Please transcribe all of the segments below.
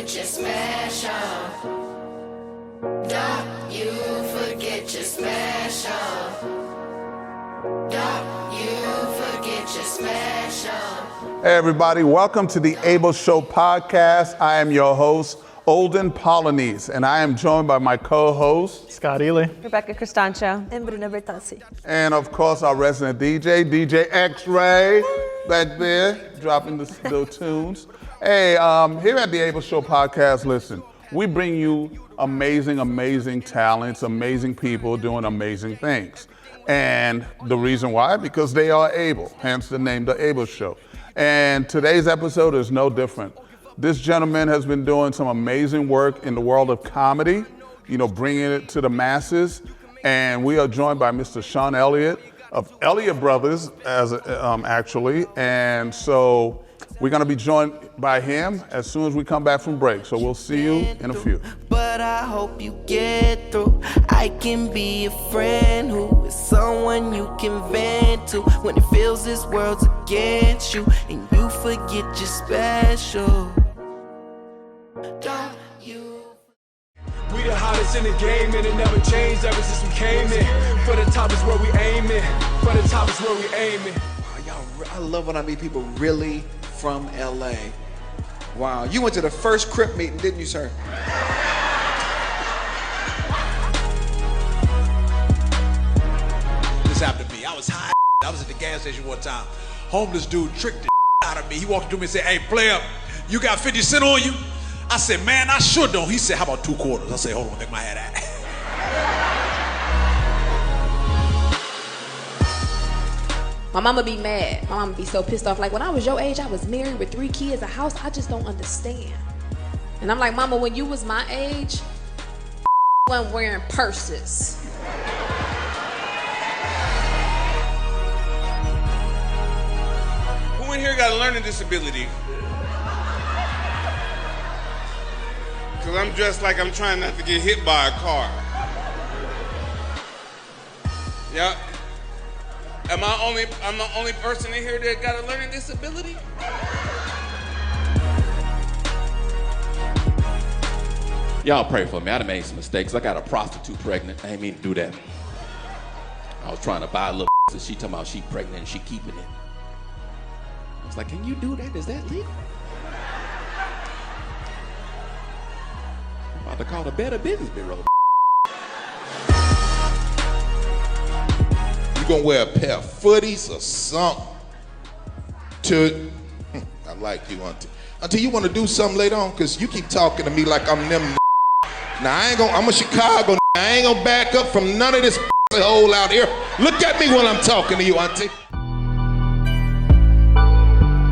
forget you're special. Don't you forget you're special. Don't you forget you're special. Hey everybody, welcome to the Able Show podcast. I am your host, Olden Polonese, and I am joined by my co-host, Scott Ely, Rebecca Cristancho, and Bruna Bertassi. And of course our resident DJ X-Ray, back there, dropping the little tunes. Hey, here at the Able Show podcast, listen, we bring you amazing talents, amazing people doing amazing things. And the reason why, because they are able, hence the name, The Able Show. And today's episode is no different. This gentleman has been doing some amazing work in the world of comedy, bringing it to the masses. And we are joined by Mr. Sean Elliott of Elliott Brothers, actually. And so we're gonna be joined by him as soon as we come back from break. So we'll see you in a few. But I hope you get through. I can be a friend who is someone you can vent to when it feels this world's against you and you forget you're special. Don't you? We the hottest in the game and it never changed ever since we came in. For the top is where we aiming. For the top is where we aiming. Wow, y'all, I love when I meet people really from LA. Wow, you went to the first Crip meeting, didn't you, sir? This happened to me. I was high. I was at the gas station one time. Homeless dude tricked the out of me. He walked up to me and said, "Hey, player, you got 50 cents on you?" I said, "Man, I sure don't." He said, "How about 2 quarters?" I said, "Hold on, take my hat out." My mama be mad. My mama be so pissed off. Like, when I was your age, I was married with 3 kids, a house. I just don't understand. And I'm like, Mama, when you was my age, wasn't wearing purses. Who in here got a learning disability? Because I'm dressed like I'm trying not to get hit by a car. Yeah. I'm the only person in here that got a learning disability? Y'all pray for me. I done made some mistakes. I got a prostitute pregnant. I didn't mean to do that. I was trying to buy a little and she talking about she pregnant and she keeping it. I was like, can you do that? Is that legal? I'm about to call the Better Business Bureau. You gonna wear a pair of footies or something to, I like you, Auntie. Auntie, you wanna do something later on? Cause you keep talking to me like I'm them. Now I'm a Chicago. I ain't gonna back up from none of this hole out here. Look at me when I'm talking to you, Auntie.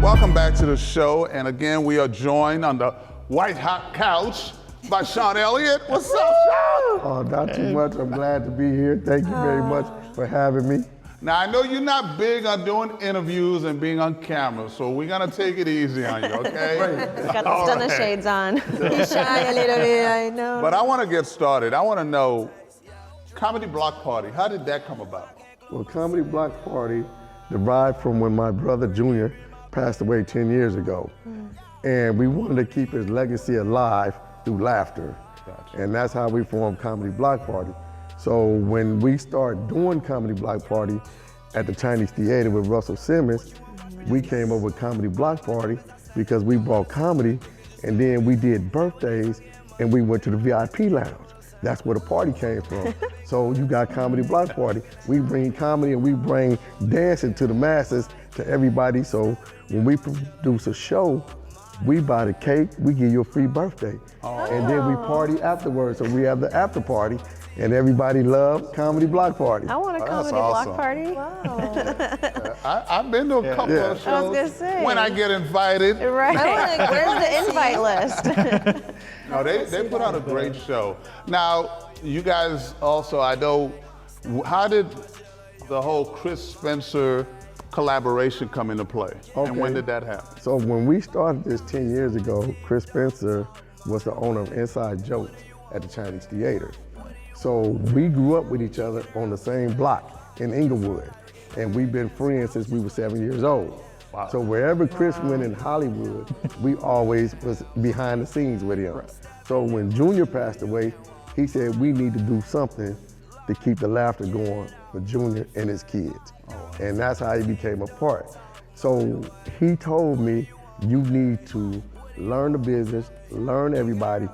Welcome back to the show. And again, we are joined on the white hot couch by Sean Elliott. What's up, Sean? Oh, not too much. I'm glad to be here. Thank you very much for having me. Now, I know you're not big on doing interviews and being on camera, so we're gonna take it easy on you, okay? got the stunner shades on. He's shy a little bit, I know. But I wanna get started. I wanna know, Comedy Block Party, how did that come about? Well, Comedy Block Party derived from when my brother Junior passed away 10 years ago. And we wanted to keep his legacy alive through laughter. Gotcha. And that's how we formed Comedy Block Party. So when we started doing Comedy Block Party at the Chinese Theater with Russell Simmons, we came up with Comedy Block Party because we brought comedy, and then we did birthdays and we went to the VIP lounge. That's where the party came from. So you got Comedy Block Party. We bring comedy and we bring dancing to the masses, to everybody. So when we produce a show, we buy the cake, we give you a free birthday. And then we party afterwards. So we have the after party, and everybody loves Comedy Block Party. I want a comedy awesome. block party. Wow. I've been to a couple of shows. I was gonna say. When I get invited. Right. Where's the invite list? No, they put out a great show. Now, you guys also, I know, how did the whole Chris Spencer collaboration come into play? Okay. And when did that happen? So when we started this 10 years ago, Chris Spencer was the owner of Inside Jokes at the Chinese Theater. So we grew up with each other on the same block in Inglewood, and we've been friends since we were 7 years old. Wow. So wherever Chris went in Hollywood, we always was behind the scenes with him. So when Junior passed away, he said we need to do something to keep the laughter going for Junior and his kids. And that's how he became a part. So he told me, you need to learn the business, learn everybody,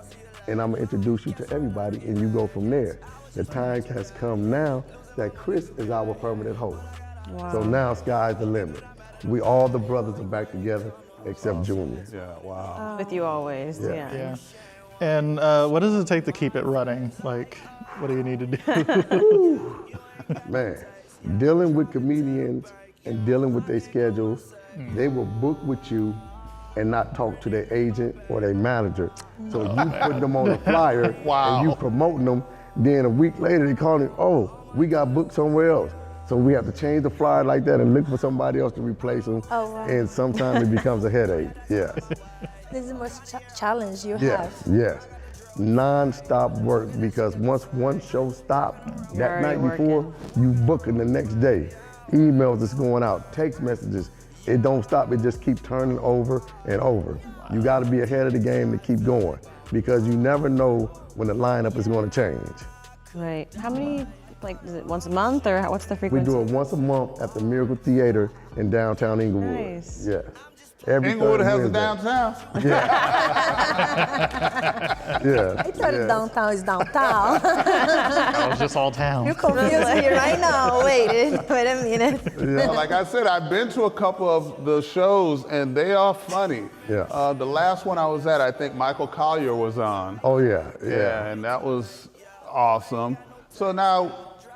and I'm gonna introduce you to everybody, and you go from there. The time has come now that Chris is our permanent host. Wow. So now sky's the limit. We all the brothers are back together except Junior. Yeah, wow. With you always, Yeah. And what does it take to keep it running? Like, what do you need to do? Man, dealing with comedians and dealing with their schedules, they will book with you and not talk to their agent or their manager. So you put them on a flyer and you promoting them, then a week later they call me, oh, we got booked somewhere else. So we have to change the flyer like that and look for somebody else to replace them. Oh, wow. And sometimes it becomes a headache, yes. This is the most challenge you Yes, have. yes. Non-stop work, because once one show stopped that night before, you booking the next day. Emails is going out, text messages. It don't stop, it just keeps turning over and over. You gotta be ahead of the game to keep going, because you never know when the lineup is gonna change. Right. How many, like, is it once a month, or what's the We frequency? do it once a month at the Miracle Theater in downtown Inglewood. Nice. Yeah. Every Inglewood third has a Wednesday. downtown? Yeah. I thought downtown is downtown. That was just all town. You confused me right now. Wait a minute. Well, like I said, I've been to a couple of the shows and they are funny. Yeah. The last one I was at, I think Michael Collier was on. Oh yeah, Yeah, and that was awesome. So now,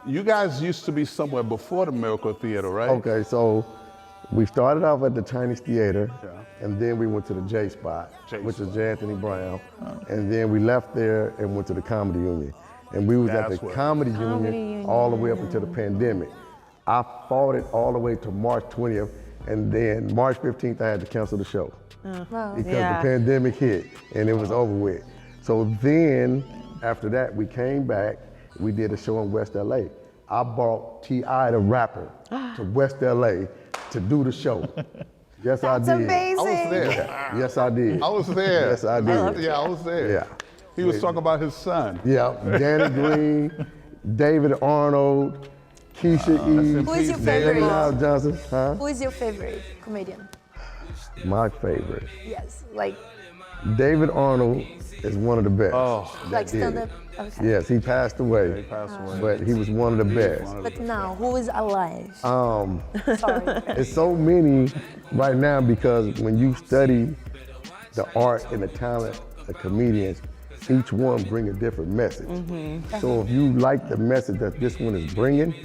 you guys used to be somewhere before the Miracle Theater, right? Okay, so we started off at the Chinese Theater, and then we went to the J Spot, which is J. Anthony Brown, and then we left there and went to the Comedy Union. And we was at the Comedy Union all the way up until the pandemic. I fought it all the way to March 20th, and then March 15th I had to cancel the show. Because the pandemic hit, and it was over with. So then, after that, we came back, we did a show in West LA. I brought T.I. the rapper to West LA to do the show. Yes, I did. That's amazing. I was there. Yes, I did. I was there. Yes, I did. Yeah, I was there. Yeah. He was talking about his son. Yeah, Danny Green, David Arnold, Keisha E. Who is your favorite? Now Johnson, huh? Who is your favorite comedian? My favorite. Yes, like David is one of the best. like stand-up. Okay. Yes, he passed away. He passed away. But he was one of the best. But now, who is alive? Sorry. It's so many right now, because when you study the art and the talent of comedians, each one bring a different message. So if you like the message that this one is bringing,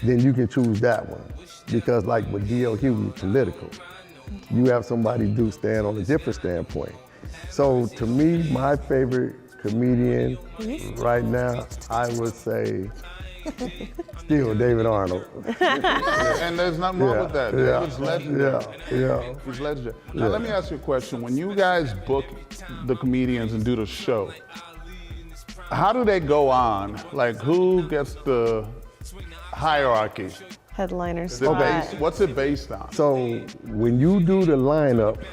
then you can choose that one. Because like with D.L. Hughley, political, you have somebody do stand on a different standpoint. So to me, my favorite comedian right now, I would say still David Arnold. And there's nothing wrong with that. David's legendary. Yeah. He's legendary. Now let me ask you a question. When you guys book the comedians and do the show, how do they go on? Like, who gets the hierarchy? Headliners. Is it what's it based on? So when you do the lineup,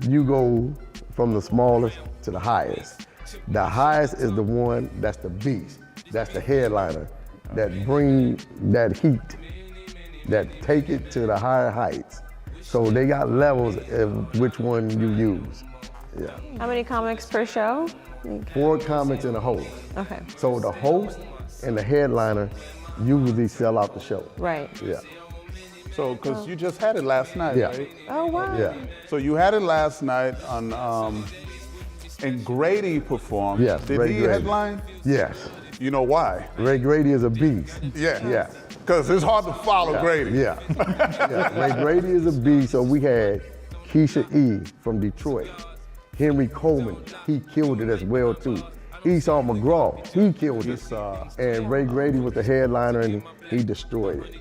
you go from the smallest to the highest. The highest is the one that's the beast. That's the headliner that bring that heat, that take it to the higher heights. So they got levels of which one you use. Yeah. How many comics per show? 4 comics and a host. Okay. So the host and the headliner usually sell out the show. Right. Yeah. So, because you just had it last night, right? Oh, wow. Yeah. So you had it last night on, and Grady performed. Yes, Did Ray he Grady. headline? Yes. You know why? Ray Grady is a beast. Yeah. Yeah. Because it's hard to follow Grady. Yeah. Yeah. Ray Grady is a beast. So we had Keisha E. from Detroit. Henry Coleman, he killed it as well too. Esau McGraw, he killed it. And Ray Grady was the headliner and he destroyed it.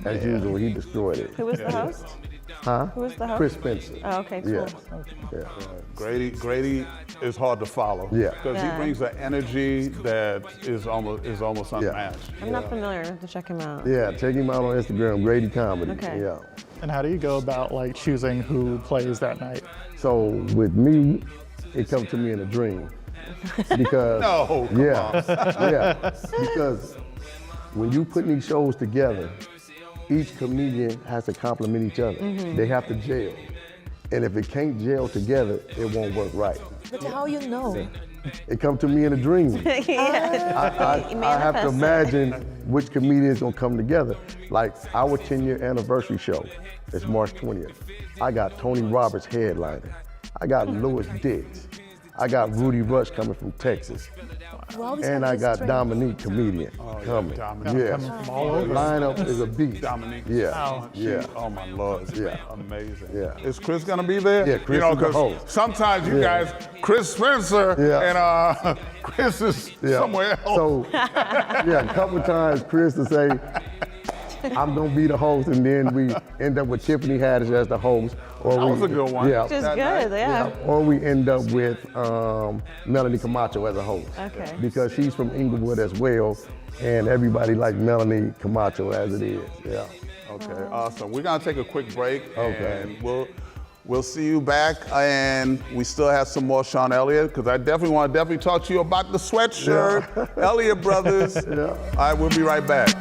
As usual, he destroyed it. Who was the host? Huh? Who was the host? Chris Spencer. Oh, okay, cool. Yeah. Yeah. Grady is hard to follow. Yeah. Because he brings an energy that is almost unmatched. I'm not familiar. I have to check him out. Yeah, check him out on Instagram, Grady Comedy. Okay. Yeah. And how do you go about like choosing who plays that night? So with me, it comes to me in a dream. Because No, come yeah, because when you put these shows together, each comedian has to complement each other. They have to gel. And if it can't gel together, it won't work right. But how you know? It comes to me in a dream. I have to imagine which comedians gonna come together. Like our 10-year anniversary show, it's March 20th. I got Tony Roberts headlining. I got Louis Dix. I got Rudy Rush coming from Texas. And I got Dominique, comedian, coming. Dominique. Coming from all over. The lineup is a beast. Dominique. Yeah. Yeah. Oh my Lord. Yeah. Amazing. Yeah. Is Chris gonna be there? Yeah, Chris is the host. Sometimes you guys, Chris Spencer and Chris is somewhere else. So, a couple times Chris will say, I'm gonna be the host, and then we end up with Tiffany Haddish as the host. Or That was a good one. Yeah. Which is good, yeah. Or we end up with Melanie Camacho as a host. Okay. Because she's from Inglewood as well, and everybody likes Melanie Camacho as it is. Yeah. Okay, awesome. We're gonna take a quick break, Okay. and we'll see you back. And we still have some more Sean Elliott, because I definitely want to talk to you about the sweatshirt, Elliott Brothers. All right, we'll be right back.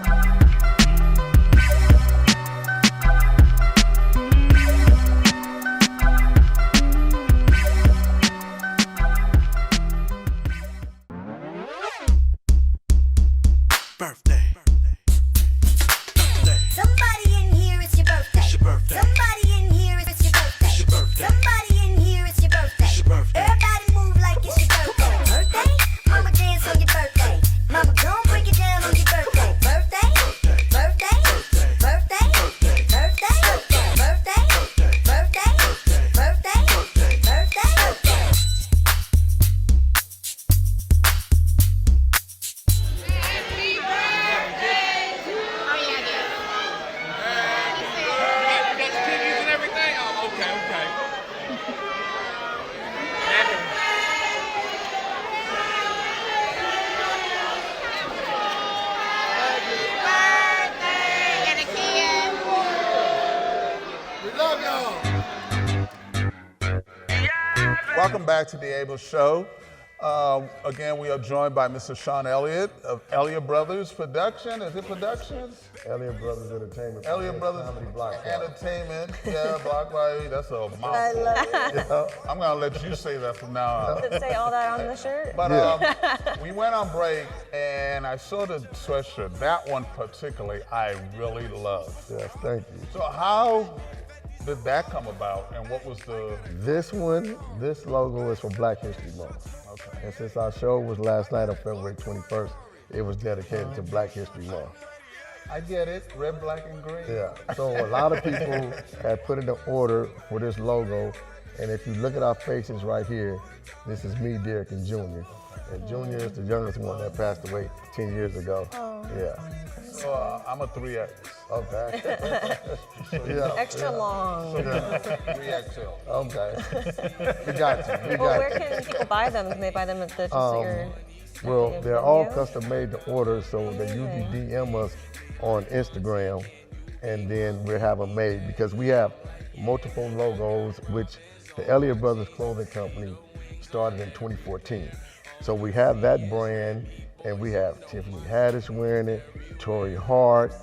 Welcome back to The Able Show. Again, we are joined by Mr. Sean Elliott of Elliott Brothers Production. Is it Productions? Elliott Brothers Entertainment. Elliott Brothers Entertainment. Yeah, Block Party. That's a mouthful. I love it. Yeah. I'm gonna let you say that from now on. Does it say all that on the shirt? But we went on break, and I saw the sweatshirt. That one particularly, I really loved. Yes, thank you. So how did that come about, and what was the? This logo is for Black History Month. Okay. And since our show was last night on February 21st, it was dedicated to Black History Month. I get it, red, black, and green. Yeah, so a lot of people had put in the order for this logo, and if you look at our faces right here, this is me, Derek, and Junior. And Junior is the youngest one that passed away 10 years ago. Yeah. So I'm a 3X. Okay. Extra long. So 3XL. Okay. We got you. Well, where can people buy them? Can they buy them at the Well, they're all custom made to order, so they usually DM us on Instagram, and then we'll have them made, because we have multiple logos, which the Elliott Brothers Clothing Company started in 2014. So we have that brand, and we have Tiffany Haddish wearing it, Torrey Hart,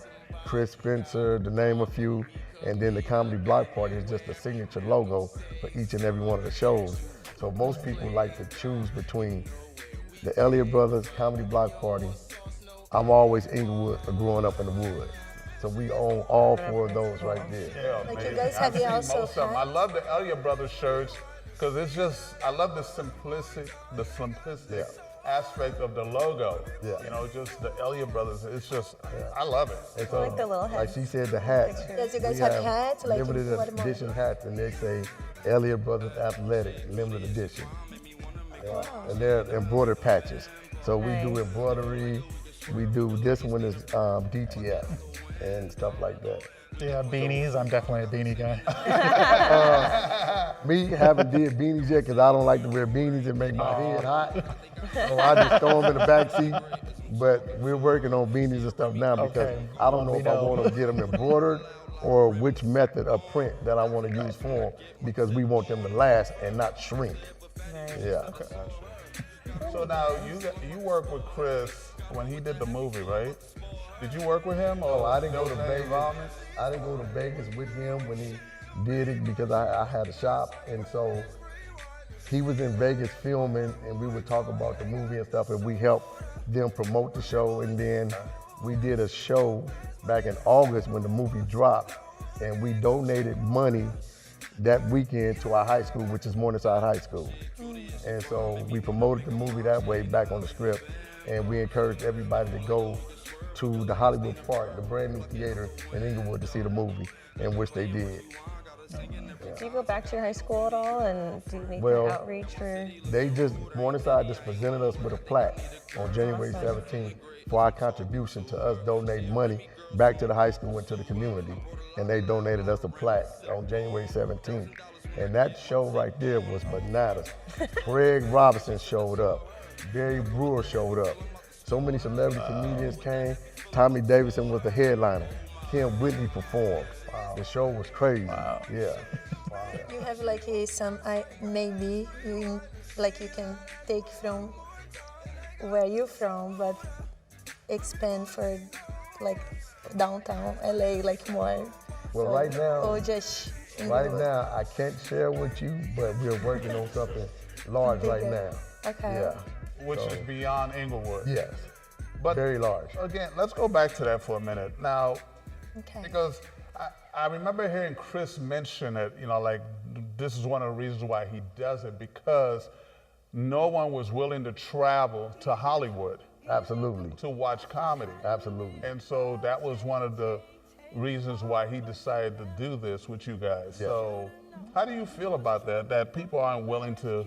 Chris Spencer, to name a few, and then the Comedy Block Party is just a signature logo for each and every one of the shows. So most people like to choose between the Elliott Brothers Comedy Block Party. I'm always Inglewood, growing up in the wood. So we own all four of those right there. Yeah, Like man. you guys have I've your seen also most of them. I love the Elliott Brothers shirts, because it's just, I love the simplistic aspect of the logo. Yeah. You know, just the Elliott Brothers. It's just, I love it. It's I like the little head. Like she said, the hats. Yes, you guys We have hats, like limited in Guatemala. edition hats, and they say Elliott Brothers Athletic limited edition. Yeah. And they're embroidered patches. So we do embroidery. We do, this one is DTF and stuff like that. Yeah, beanies. I'm definitely a beanie guy. Me haven't did beanies yet, because I don't like to wear beanies and make my head hot. So I just throw them in the back seat. But we're working on beanies and stuff now, because I don't know if I want to get them embroidered or which method of print that I want to use for them, because we want them to last and not shrink. Right. Yeah. Okay. So now you work with Chris when he did the movie, right? Did you work with him? Or I didn't go to there was any Vegas. involvement? I didn't go to Vegas with him when he did it because I had a shop, and so he was in Vegas filming, and we would talk about the movie and stuff, and we helped them promote the show, and then we did a show back in August when the movie dropped, and we donated money that weekend to our high school, which is Morningside High School. And so we promoted the movie that way back on the Strip, and we encouraged everybody to go to the Hollywood Park, the brand new theater in Inglewood, to see the movie, and which they did. Do you go back to your high school at all, and do you make Well, that outreach for? Morningside just presented us with a plaque on January 17th for our contribution to us donating money back to the high school and to the community. And they donated us a plaque on January 17th. And that show right there was bananas. Craig Robinson showed up. Barry Brewer showed up. So many celebrity comedians came. Tommy Davidson was the headliner. Kim Whitney performed. The show was crazy. Yeah. You have like some maybe you can take from where you're from, but expand for like downtown LA, like more. Well, right now, or just now I can't share with you, but we're working on something large right now. Okay. Yeah. Which is beyond Inglewood. Yes. But very large. Again, let's go back to that for a minute. Now, okay. Because I remember hearing Chris mention it, like this is one of the reasons why he does it, because no one was willing to travel to Hollywood. Absolutely. To watch comedy. Absolutely. And so that was one of the reasons why he decided to do this with you guys. Yeah. So how do you feel about that people aren't willing to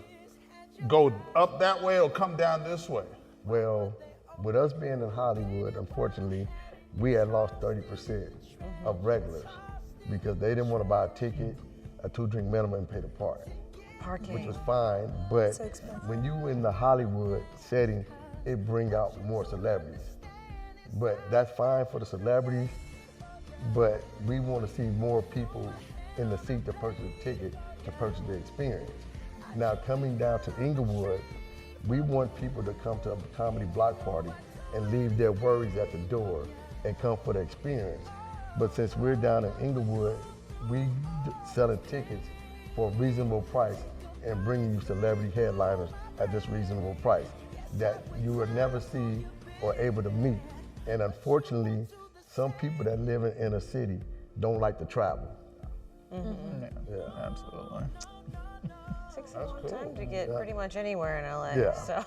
go up that way or come down this way? Well, with us being in Hollywood, unfortunately, we had lost 30% of regulars because they didn't want to buy a ticket, a 2-drink minimum, and pay the parking, which was fine. But so expensive. when you in the Hollywood setting, it bring out more celebrities. But that's fine for the celebrities, but we want to see more people in the seat to purchase a ticket, to purchase the experience. Now, coming down to Inglewood, we want people to come to a comedy block party and leave their worries at the door and come for the experience. But since we're down in Inglewood, we selling tickets for a reasonable price and bringing you celebrity headliners at this reasonable price that you will never see or able to meet. And unfortunately, some people that live in inner city don't like to travel. Yeah, absolutely. It takes a long time to get pretty much anywhere in LA. Yeah. So.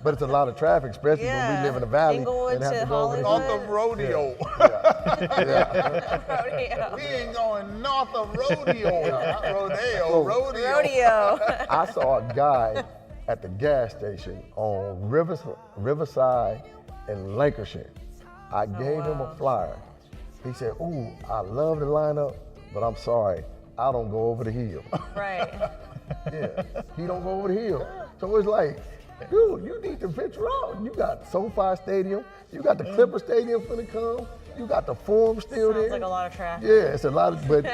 But it's a lot of traffic, especially when we live in the valley. Inglewood and have to to go over the North of Rodeo. Rodeo. We ain't going north of Rodeo. Not Rodeo, Rodeo. Rodeo. I saw a guy at the gas station on Riverside and Lancashire. I gave him a flyer. He said, "Ooh, I love the lineup, but I'm sorry, I don't go over the hill." Right. Yeah, he don't go over the hill. So it's like, dude, you need to venture out. You got SoFi Stadium, you got the Clipper Stadium finna come, you got the Forum still there. Sounds like a lot of traffic. Yeah, it's a lot of, but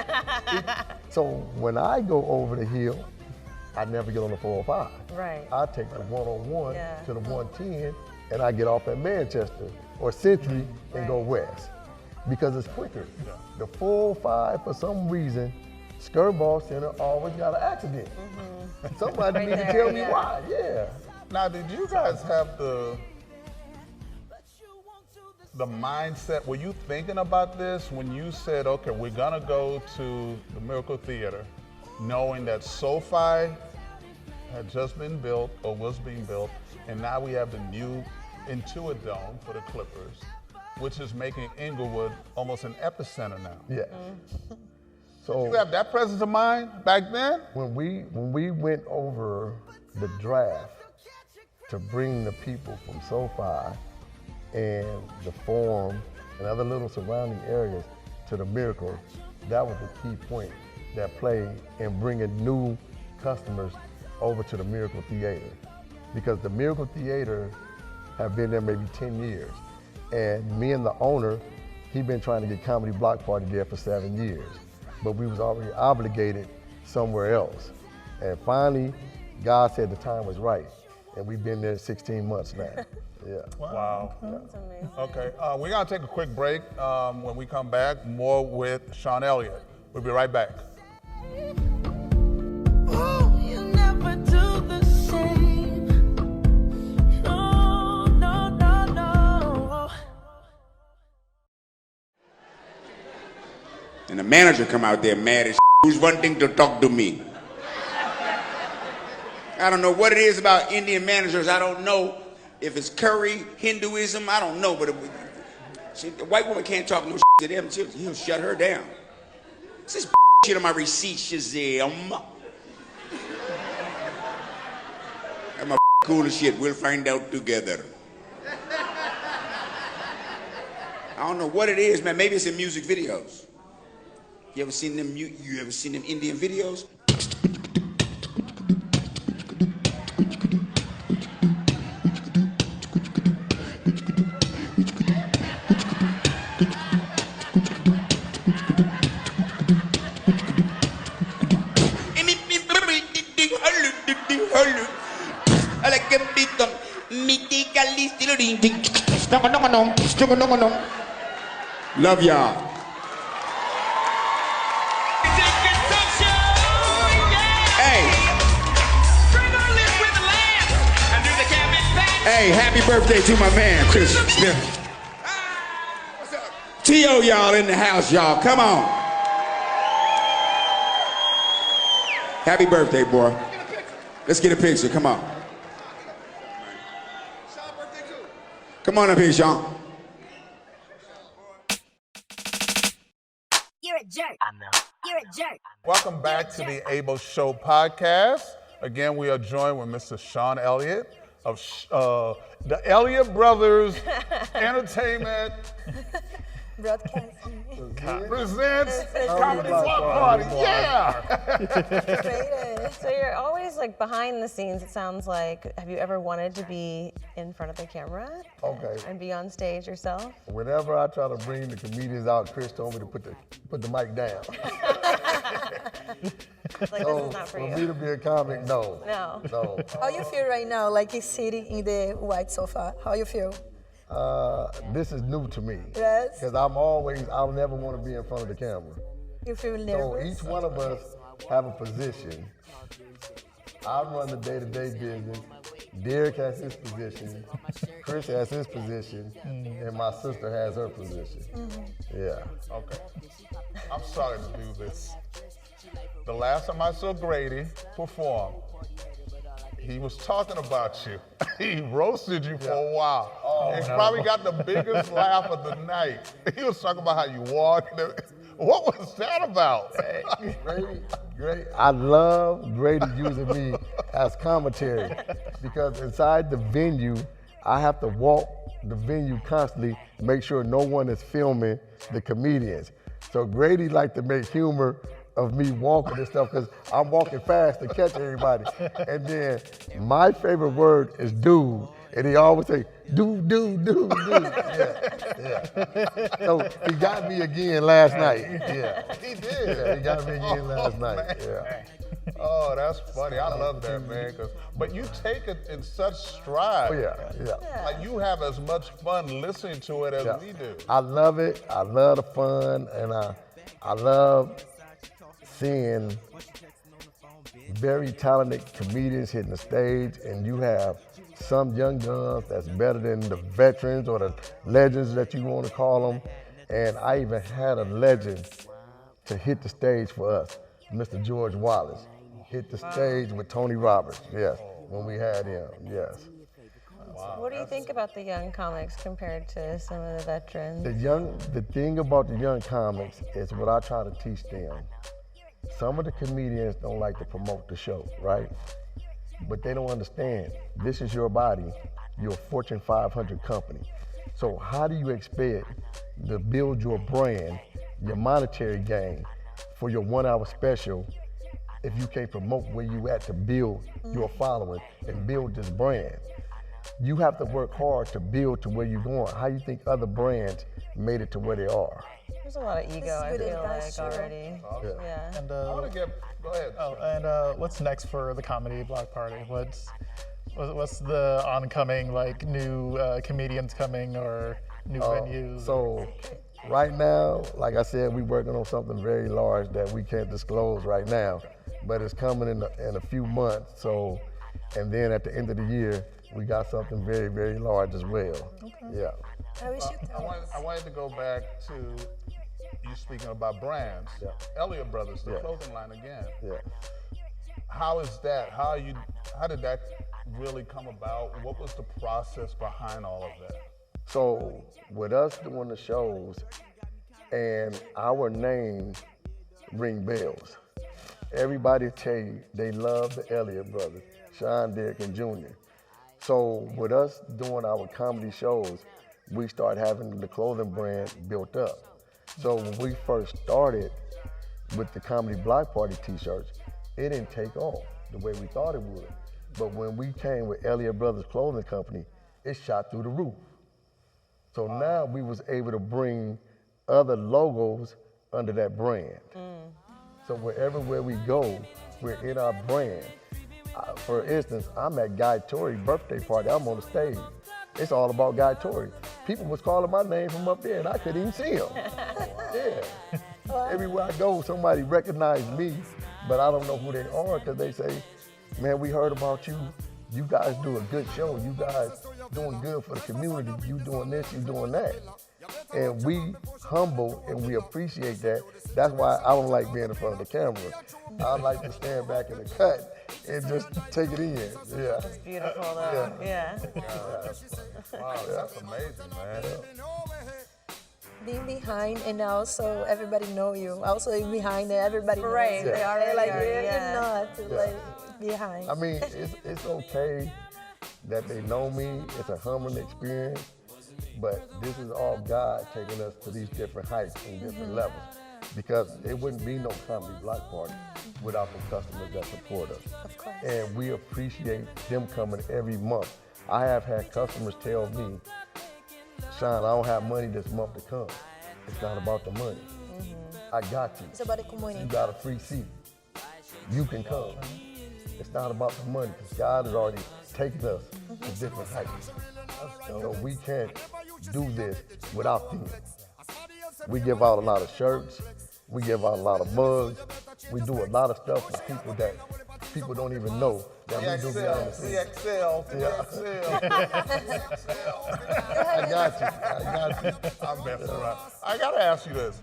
so when I go over the hill, I never get on the 405. Right. I take the 101 to the 110, and I get off at Manchester or Century and go west because it's quicker. The 405, for some reason, Skirball Center always got an accident. Somebody need to tell me why. Yeah. Now, did you guys have the mindset? Were you thinking about this when you said, "Okay, we're gonna go to the Miracle Theater," knowing that SoFi had just been built or was being built, and now we have the new Intuit Dome for the Clippers, which is making Inglewood almost an epicenter now? Yeah. So did you have that presence of mind back then? When we went over the draft to bring the people from SoFi and the Forum and other little surrounding areas to the Miracle, that was the key point that played in bringing new customers over to the Miracle Theater. Because the Miracle Theater have been there maybe 10 years. And me and the owner He'd been trying to get Comedy Block Party there for 7 years, but we was already obligated somewhere else. And finally, God said the time was right, and we've been there 16 months now. Yeah. Wow. That's amazing. Okay, we're gonna take a quick break. When we come back, more with Sean Elliott. We'll be right back. Ooh, you never do the same. No, no, no, no. And the manager come out there mad as who's wanting to talk to me. I don't know what it is about Indian managers. I don't know if it's curry, Hinduism, I don't know, but the white woman can't talk no to them. He'll shut her down. It's this shit on my receipt, Shazam. I'm cool as shit. We'll find out together. I don't know what it is, man. Maybe it's in music videos. You ever seen them? You ever seen them Indian videos? Love y'all. Hey, happy birthday to my man, Chris Smith. What's up? T.O. y'all in the house, y'all. Come on. Happy birthday, boy. Let's get a picture. Come on. Come on up here, Sean. You're a jerk. I know. You're a jerk. Welcome back to the Able Show podcast. Again, we are joined with Mr. Sean Elliott of the Elliott Brothers Entertainment Broadcasting. presents Comedy Block Party. Yeah. So you're always like behind the scenes, it sounds like. Have you ever wanted to be in front of the camera? Okay. And be on stage yourself? Whenever I try to bring the comedians out, Chris told me to put the mic down. Like, so this is not for you. me to be a comic, no. No. How you feel right now, like sitting in the white sofa? How you feel? This is new to me. Yes. Because I'll never want to be in front of the camera. You feel So nervous? each one of us have a position. I run the day-to-day business. Derek has his position. Chris has his position. And my sister has her position. Yeah. Okay. I'm sorry to do this. The last time I saw Grady perform, he was talking about you. He roasted you for a while. And probably got the biggest laugh of the night. He was talking about how you walked. What was that about? Grady, I love Grady using me as commentary because inside the venue, I have to walk the venue constantly to make sure no one is filming the comedians. So Grady liked to make humor of me walking and stuff because I'm walking fast to catch everybody. And then my favorite word is dude. And he always say, dude. Yeah. So he got me again last night. Yeah. He did. Yeah, he got me again last night. Man. Yeah. Oh, that's funny. I love that, man. But you take it in such stride. Oh, yeah. Like you have as much fun listening to it as we do. I love it. I love the fun, and I love seeing very talented comedians hitting the stage, and you have some young guns that's better than the veterans or the legends that you want to call them. And I even had a legend to hit the stage for us, Mr. George Wallace. Hit the stage with Tony Roberts, yes, when we had him, yes. What do you think about the young comics compared to some of the veterans? The thing about the young comics is what I try to teach them. Some of the comedians don't like to promote the show, right? But they don't understand. This is your body. You're a Fortune 500 company. So how do you expect to build your brand, your monetary gain for your 1 hour special if you can't promote where you at to build your following and build this brand? you have to work hard to build to where you're going. How you think other brands made it to where they are? There's a lot of ego, I feel like, already. Yeah. And I want to get, go ahead. oh, and what's next for the comedy block party? What's the oncoming, like, new comedians coming or new venues? So right now, like I said, we're working on something very large that we can't disclose right now, but it's coming in a few months. So, and then at the end of the year, we got something very, very large as well. Okay. Yeah. I wish you I wanted to go back to you speaking about brands. Yeah. Elliott Brothers, the Yeah. clothing line again. Yeah. How is that? How did that really come about? What was the process behind all of that? So with us doing the shows and our name ring bells, everybody tell you they love the Elliott Brothers, Sean, Derek, and Junior. So with us doing our comedy shows, we start having the clothing brand built up. So when we first started with the Comedy Block Party t-shirts, it didn't take off the way we thought it would. But when we came with Elliott Brothers Clothing Company, it shot through the roof. So now we was able to bring other logos under that brand. So everywhere we go, we're in our brand. For instance, I'm at Guy Tori's birthday party. I'm on the stage. It's all about Guy Tori. People was calling my name from up there, and I couldn't even see him. Yeah. Everywhere I go, somebody recognized me, but I don't know who they are because they say, man, we heard about you. You guys do a good show. You guys doing good for the community. You doing this, you doing that. And we humble and we appreciate that. That's why I don't like being in front of the camera. I like to stand back in the cut and just take it in. Yeah. It's beautiful though. Yeah. Wow, that's amazing, man. being behind and also everybody know you. Also behind and everybody knows Right, you. they already like are, you're yeah. not like behind. I mean, it's okay that they know me. It's a humbling experience, but this is all God taking us to these different heights and different levels. Because it wouldn't be no comedy block party without the customers that support us. Of course. And we appreciate them coming every month. I have had customers tell me, Sean, I don't have money this month to come. It's not about the money. I got you. It's about the community. You got a free seat. You can come. It's not about the money, because God has already taken us to different heights. So we can't do this without them. We give out a lot of shirts. We give out a lot of mugs. We do a lot of stuff for people that people don't even know that we do behind the scenes. I got you. I'm messing around. I gotta ask you this.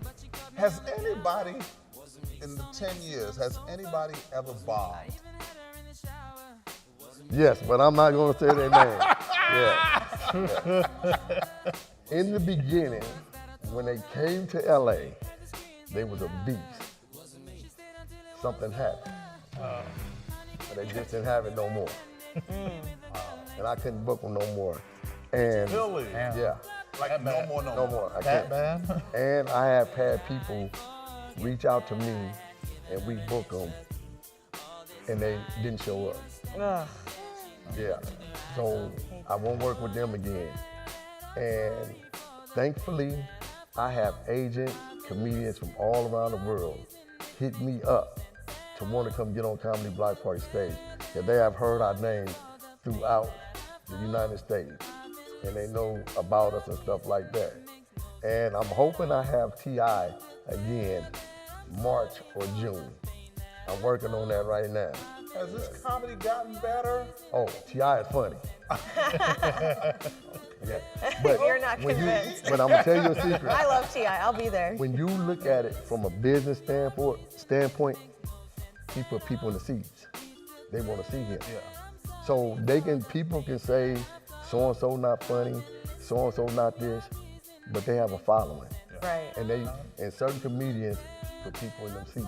Has anybody in the 10 years, has anybody ever bombed? Yes, but I'm not gonna say their name. Yeah. In the beginning, when they came to LA, they was a beast. Something happened. But they just didn't have it no more. And I couldn't book them no more. And Really? yeah. Like no more. No more. I That can't. bad? And I have had people reach out to me and we book them and they didn't show up. Ugh. Yeah. So I won't work with them again. And thankfully, I have agents, comedians from all around the world hit me up to want to come get on Comedy Block Party stage. Because they have heard our names throughout the United States. And they know about us and stuff like that. And I'm hoping I have T.I. again, March or June. I'm working on that right now. Has this comedy gotten better? Oh, T.I. is funny. Yeah. But You're not when convinced. But I'm gonna tell you a secret. I love T.I. I'll be there. When you look at it from a business standpoint, he put people in the seats. They want to see him. Yeah. So people can say so and so not funny, so and so not this, but they have a following. Right. And certain comedians put people in them seats.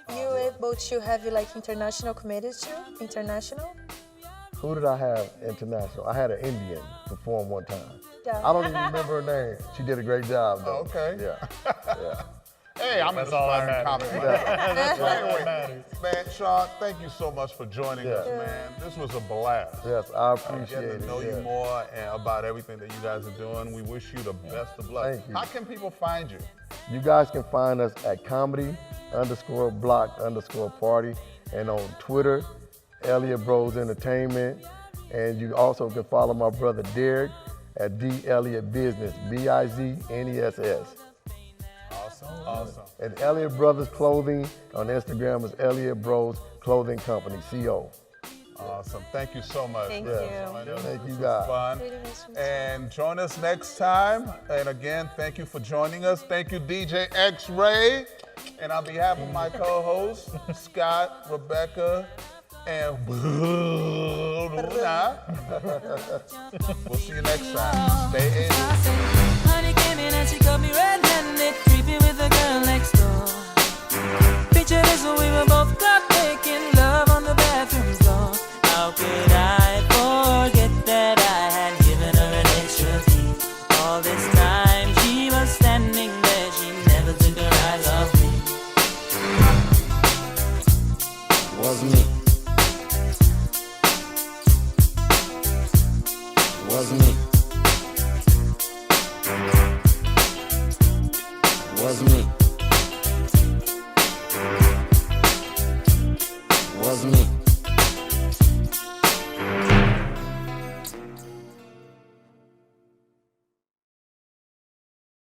You able to have like international comedians too? International? Who did I have international? I had an Indian perform one time. Yeah. I don't even remember her name. She did a great job though. Okay. Yeah. Yeah. Hey, I'm That's all that inspiring matters. comedy. That's all that Anyway, matters. man, Sean, thank you so much for joining us, man. This was a blast. Yes, I appreciate Getting it. to know you yeah. more and about everything that you guys are doing. We wish you the best of luck. Thank you. How can people find you? You guys can find us at comedy_block_party and on Twitter, Elliott Bros Entertainment. And you also can follow my brother Derek at D Elliott Business, BIZNESS. Awesome. And Elliott Brothers Clothing on Instagram is Elliott Bros Clothing Company, CO. Awesome. Thank you so much. Thank Yes. you. I know Thank this you, was guys. fun. And join us next time. And again, thank you for joining us. Thank you, DJ X-Ray. And on behalf of my co-hosts, Scott, Rebecca, and Luna, we'll see you next time. Stay in. Honey came in and she got me red-handed, creepy with the girl next door. Picture this when we were both caught making